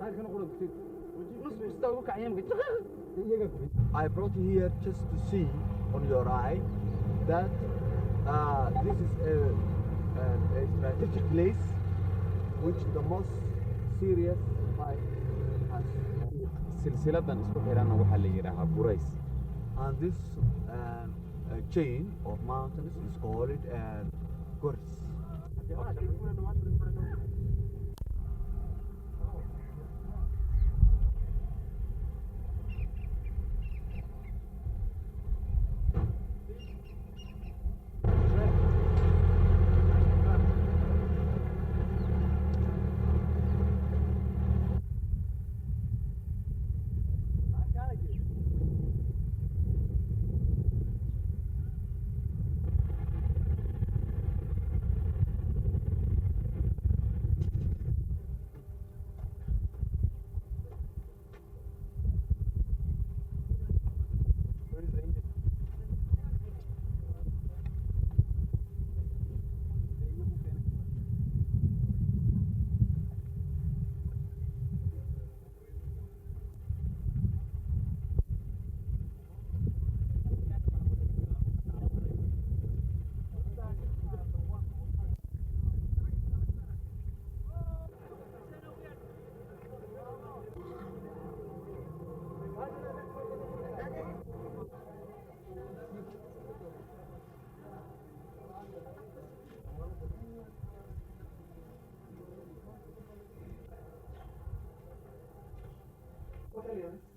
I brought you here just to see on your eye that this is a strategic place which the most serious fight has. silsiladan isku xiranna waxaa la yidhaahaa burays And this chain of mountains is called Goris. What are you?